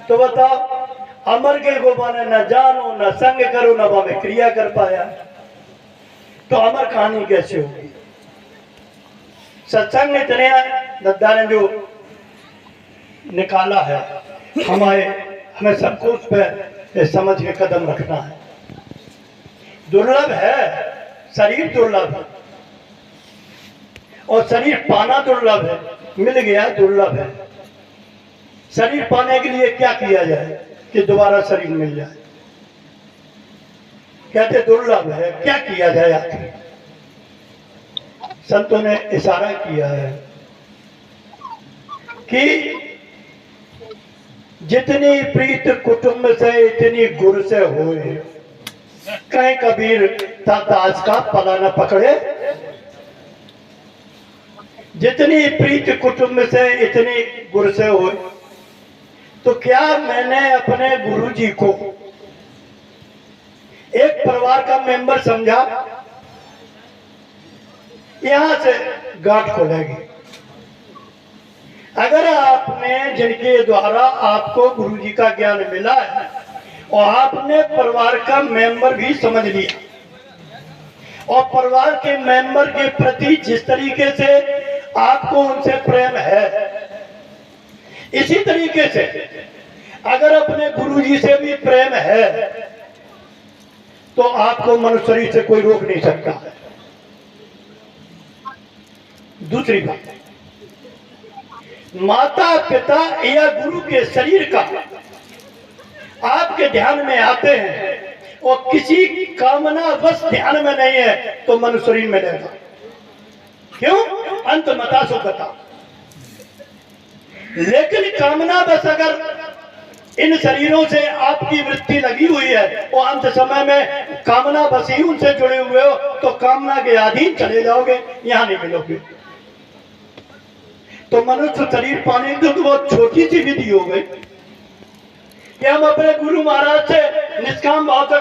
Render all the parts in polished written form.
तो बताओ, अमर के गोपाने न जानो न संग करो न में क्रिया कर पाया, तो अमर कहानी कैसे होगी? सत्संग इतने दद्दा ने जो निकाला है, हमें सबको उस पर समझ के कदम रखना है। दुर्लभ है, शरीर दुर्लभ है और शरीर पाना दुर्लभ है। मिल गया दुर्लभ है। शरीर पाने के लिए क्या किया जाए कि दोबारा शरीर मिल जाए? कहते दुर्लभ है, क्या किया जाए आखिर? संतों ने इशारा किया है कि जितनी प्रीत कुटुंब से इतनी गुर से होए, कहीं कबीर ताज का पला न पकड़े। जितनी प्रीत कुटुंब से इतनी गुर से होए, तो क्या मैंने अपने गुरुजी को एक परिवार का मेंबर समझा? यहां से गांठ खोलेगी। अगर आपने जिनके द्वारा आपको गुरुजी का ज्ञान मिला है और आपने परिवार का मेंबर भी समझ लिया और परिवार के मेंबर के प्रति जिस तरीके से आपको उनसे प्रेम है, इसी तरीके से अगर अपने गुरुजी से भी प्रेम है तो आपको मनुष्य शरीर से कोई रोक नहीं सकता है। दूसरी बात, माता पिता या गुरु के शरीर का आपके ध्यान में आते हैं और किसी कामना बस ध्यान में नहीं है तो मनुष्य शरीर में रहेगा। क्यों? अंत मता सुखता। लेकिन कामना बस अगर इन शरीरों से आपकी वृत्ति लगी हुई है और अंत समय में कामना बस ही उनसे जुड़े हुए हो तो कामना के अधीन चले जाओगे, यहां नहीं मिलोगे। तो मनुष्य शरीर पाने की तो बहुत छोटी सी विधि हो गई कि हम अपने गुरु महाराज से निष्काम भाव से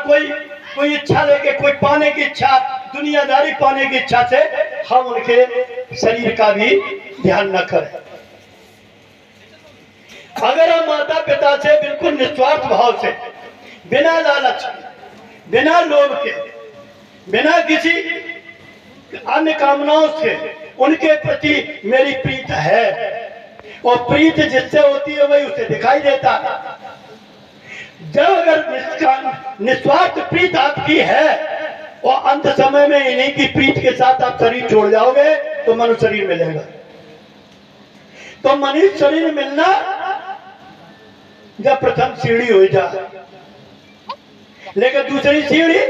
कोई इच्छा लेके, कोई पाने की इच्छा, दुनियादारी पाने की इच्छा से हम उनके शरीर का भी ध्यान न करें। अगर हम माता पिता से बिल्कुल निस्वार्थ भाव से, बिना लालच, बिना लोभ के, बिना किसी अन्य कामनाओं से उनके प्रति मेरी प्रीत है और प्रीत जिससे होती है वही उसे दिखाई देता है। जब अगर निस्वार्थ प्रीत आपकी है और अंत समय में इन्हीं की प्रीत के साथ आप शरीर छोड़ जाओगे तो मनुष्य शरीर मिलेगा। तो मनुष्य शरीर मिलना जब प्रथम सीढ़ी हो जाए, लेकिन दूसरी सीढ़ी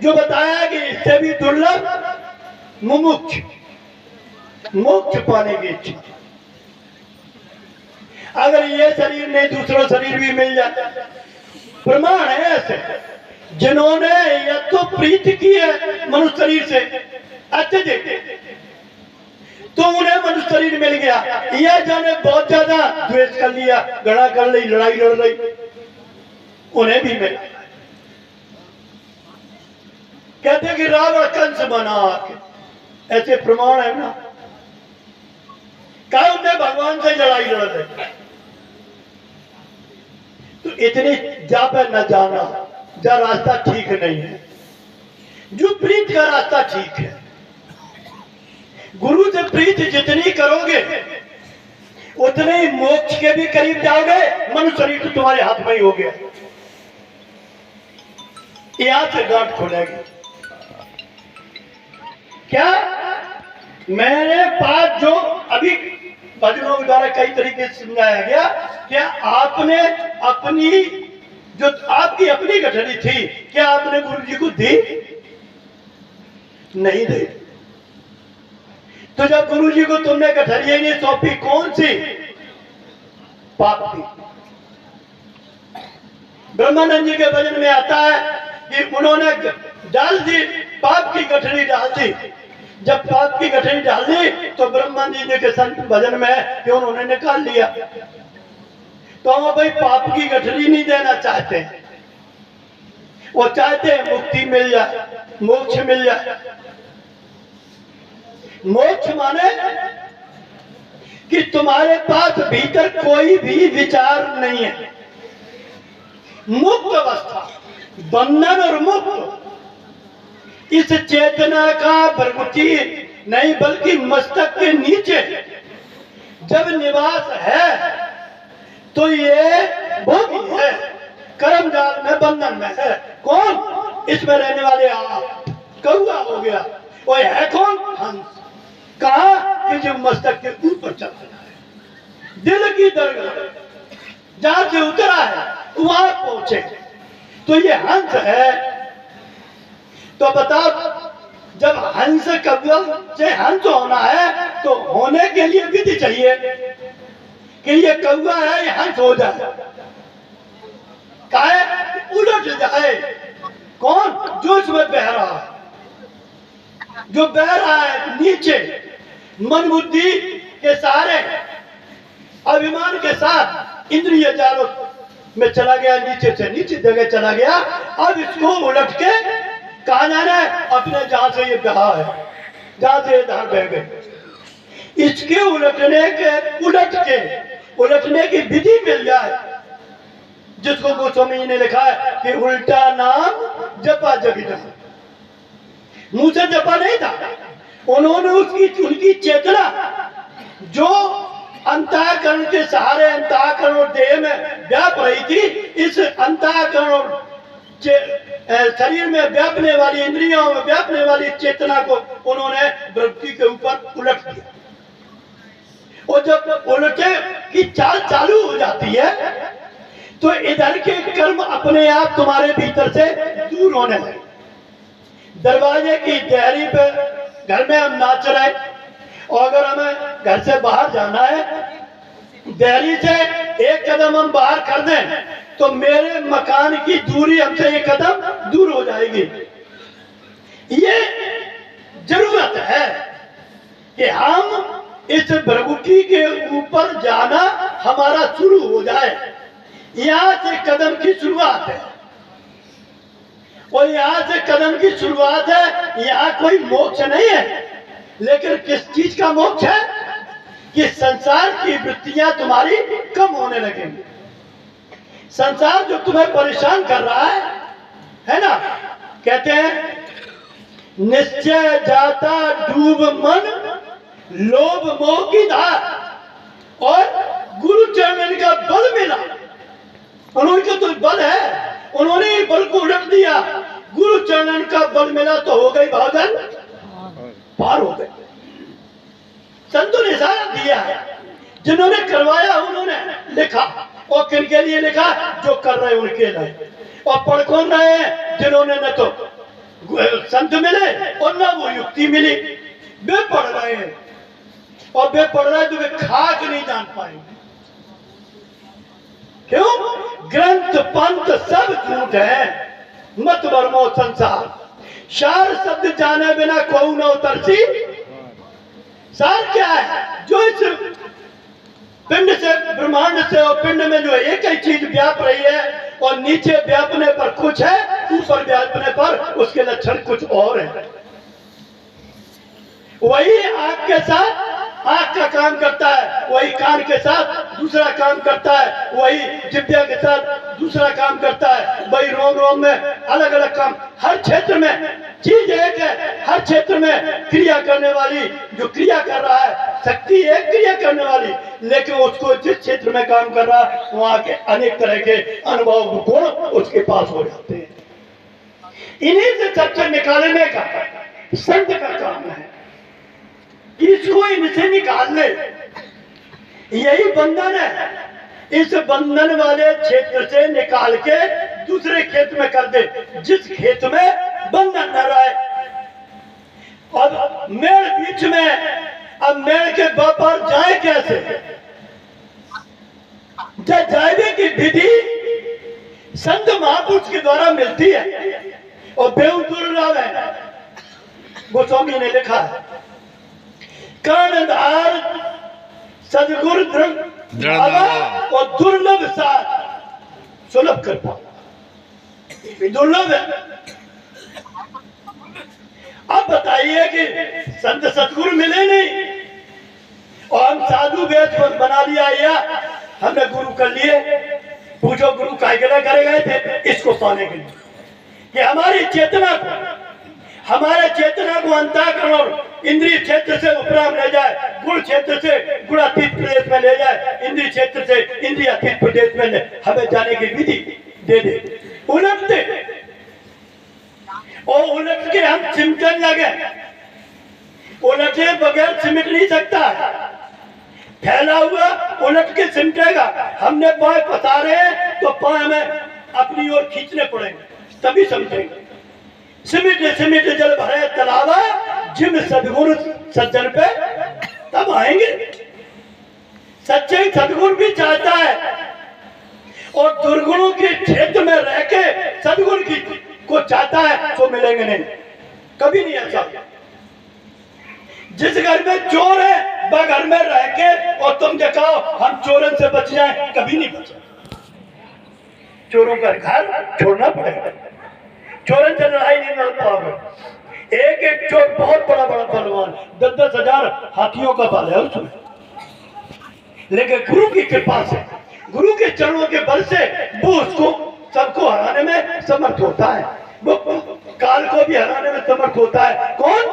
जो बताया कि इससे भी दुर्लभ मुमुक्ष, मोक्ष पाने की इच्छा। अगर ये शरीर नहीं दूसरा शरीर भी मिल जाता, प्रमाण है ऐसे जिन्होंने या तो प्रीत की है मनुष्य शरीर से अत्यधिक तो उन्हें मनुष्य शरीर मिल गया, या जाने बहुत ज्यादा द्वेष कर लिया, गड़ा कर ली, लड़ाई लड़ रही, उन्हें भी मिला। कहते कि रावण कंस बना, ऐसे प्रमाण है ना। क्या उन्हें भगवान से लड़ाई लड़ रही? तो इतनी जा पे न जाना, जा रास्ता ठीक नहीं है। जो प्रीत का रास्ता ठीक है, गुरु से प्रीत जितनी करोगे उतने ही मोक्ष के भी करीब जाओगे। मनुष्य शरीर तो तुम्हारे हाथ में ही हो गया। यहां से गांठ खोलेगी। क्या मेरे पास जो अभी भजनों के द्वारा कई तरीके से समझाया गया, क्या आपने अपनी जो आपकी अपनी गठरी थी क्या आपने गुरु जी को दी? नहीं दी। तो जब गुरु जी को तुमने गठरिया नहीं सौंपी, कौन सी? पाप की। ब्रह्मानंद जी के भजन में आता है कि उन्होंने डाल दी, पाप की गठरी डाल दी। जब पाप की गठरी डाल दी तो ब्रह्मानंद जी के संत भजन में कि उन्होंने निकाल लिया। तो हम भाई पाप की गठरी नहीं देना चाहते, वो चाहते हैं मुक्ति मिल जाए, मोक्ष मिल जाए। मोक्ष माने कि तुम्हारे पास भीतर कोई भी विचार नहीं है, मुक्त अवस्था, बंधन और मुक्त, इस चेतना का भ्रगुटी नहीं बल्कि मस्तक के नीचे जब निवास है तो ये भोगी है, कर्म जाल में बंधन में है। कौन? इसमें रहने वाले आप। कौआ हो गया, वो है कौन? हंस। कहा कि जो मस्तक के ऊपर चल रहा है, दिल की दरगाह जहां से उतरा है वहां पहुंचे, तो ये हंस है। तो बताओ, जब हंस कौआ से हंस होना है तो होने के लिए विधि चाहिए कि ये कौआ है, ये हंस हो जाए, काहे उलट जाए। कौन? जो इसमें बह रहा है, जो बह रहा है नीचे, मन बुद्धि के सहारे अभिमान के साथ इंद्रिय जालों में चला गया, नीचे से नीचे जगह चला गया। अब इसको उलट के कहा जाना है अपने जहां से ये बहा है, जहां से धार बह गए, इसके उलटने की विधि मिल जाए, जिसको गोस्वामी ने लिखा है कि उल्टा नाम जपा जगिता। मुंह से जपा नहीं था, उन्होंने उनकी चेतना जो अंतःकरण के सहारे अंतःकरण और देह में व्याप रही थी, इस अंतःकरण और शरीर में व्यापने वाली, इंद्रियों में व्यापने वाली चेतना को उन्होंने वृत्ति के ऊपर उलट दिया। और जब उलटे की चाल चालू हो जाती है तो इधर के कर्म अपने आप तुम्हारे भीतर से दूर होने लगे। दरवाजे की देहरी पे घर में हम नाच रहे, और अगर हमें घर से बाहर जाना है, देहरी से एक कदम हम बाहर कर दें तो मेरे मकान की दूरी हमसे एक कदम दूर हो जाएगी। ये जरूरत है कि हम इस भ्रगुटी के ऊपर जाना हमारा शुरू हो जाए। यहां से कदम की शुरुआत है, और यहां से कदम की शुरुआत है। यहां कोई मोक्ष नहीं है, लेकिन किस चीज का मोक्ष है कि संसार की वृत्तियां तुम्हारी कम होने लगेंगी। संसार जो तुम्हें परेशान कर रहा है ना, कहते हैं निश्चय जाता डूब मन लोभ मोह की धार, और गुरु चरण का बल मिला। उन्होंने तो बल है, उन्होंने बल को उलट दिया। गुरु चरण का बल मिला तो हो गई भागन पार हो गए। संतों ने सारा दिया है, जिन्होंने करवाया उन्होंने लिखा, और किनके लिए लिखा? जो कर रहे उनके लिए। और पढ़ कौन रहे हैं? जिन्होंने न तो संत मिले और न वो युक्ति मिली, वे पढ़ रहे हैं। और वे पढ़ रहे हैं तो वे खाक नहीं जान पाएंगे। क्यों? ग्रंथ पंथ सब झूठ है, मत वर्मो संसार, सार शब्द जाने बिना कोई न उतरसी। सार क्या है? जो इस पिंड से, ब्रह्मांड से और पिंड में जो एक ही चीज व्याप रही है, और नीचे व्यापने पर कुछ है, ऊपर व्यापने पर उसके लक्षण कुछ और है। वही आंख के साथ आंख का काम करता है, वही कान के साथ दूसरा काम करता है, वही जिह्वा के साथ दूसरा काम करता है, वही रोम रोम में अलग अलग काम। हर क्षेत्र में चीज एक है, हर क्षेत्र में क्रिया करने वाली जो क्रिया कर रहा है, शक्ति एक क्रिया करने वाली, लेकिन उसको जिस क्षेत्र में काम कर रहा है वहां के अनेक तरह के अनुभव गुण उसके पास हो जाते हैं। इन्हीं से सबसे निकालने का संत का काम है, इसको इनसे निकाल ले। यही बंधन है, इस बंधन वाले क्षेत्र से निकाल के दूसरे खेत में कर दे, जिस खेत में बंधन न रहे। अब मेड़ बीच में, अब मेड़ के बापर जाए कैसे? जब जाने की विधि संत महापुरुष के द्वारा मिलती है, और बेहद दुर्लभ है। गोस्वामी ने लिखा है, कर्णधार सदगुरु दृढ़ और दुर्लभ साथ सुलभ कर पाओ, दुर्लभ है। अब बताइए कि संत सदगुरु मिले नहीं, और हम साधु वेद बना लिया, या हमने गुरु कर लिए। पूछो जो गुरु कायगला करे गए थे इसको पाने के लिए, कि हमारी चेतना को अंतःकरण और इंद्रिय क्षेत्र से उपराम ले जाए, गुण क्षेत्र से गुणातीत प्रदेश में ले जाए, इंद्रिय क्षेत्र से इंद्रियातीत प्रदेश में हमें जाने की विधि दे दे। उलट दे और उलट के हम चिमटन लगे, उलटे बगैर सिमट नहीं सकता है। फैला हुआ उलट के सिमटेगा। हमने पाए पसारे तो पाए हमें अपनी ओर खींचने पड़ेंगे, तभी समझेंगे। सिमिट जल भरे तलावा, जिम सदगुरु सज्जन पे तब आएंगे। सच्चे सदगुरु भी चाहता है और दुर्गुणों के क्षेत्र में रह के सदगुरु की को चाहता है तो मिलेंगे नहीं, कभी नहीं ऐसा। जिस घर में चोर है वह घर में रह के और तुम जो कहो हम चोरन से बच जाए, कभी नहीं बचे। चोरों का घर छोड़ना पड़ेगा, चोरन से लड़ाई नहीं लड़ पाओगे। एक चोर बहुत बड़ा पहलवान, 10-10 हजार हाथियों का बल है उसमें, लेकिन गुरु की कृपा से, गुरु के चरणों के बल से वो उसको सबको हराने में समर्थ होता है। वो काल को भी हराने में समर्थ होता है। कौन?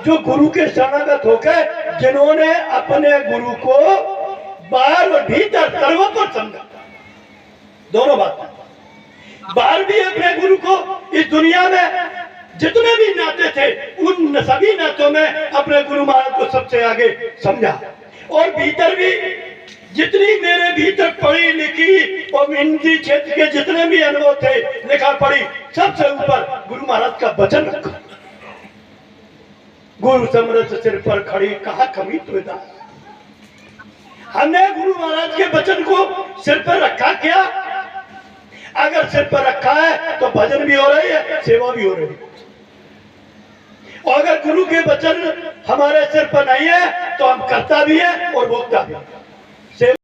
जो गुरु के शरणागत होकर, जिन्होंने अपने गुरु को बाहर और भीतर सर्वों पर समझा। दोनों बात, बाहर भी अपने गुरु को इस दुनिया में जितने भी नाते थे उन सभी नातों में अपने गुरु महाराज को सबसे आगे समझा, और भीतर भी जितनी मेरे भीतर पढ़ी लिखी और हिंदी क्षेत्र के जितने भी अनुभव थे, लिखा पढ़ी, सबसे ऊपर गुरु महाराज का वचन रखा। गुरु समरथ सिर पर खड़ी कहा कमी तो दास। हमने गुरु महाराज के वचन को सिर पर रखा क्या? अगर सिर पर रखा है तो भजन भी हो रही है, सेवा भी हो रही है। और अगर गुरु के वचन हमारे सिर पर नहीं है तो हम करता भी है और भोगता भी है।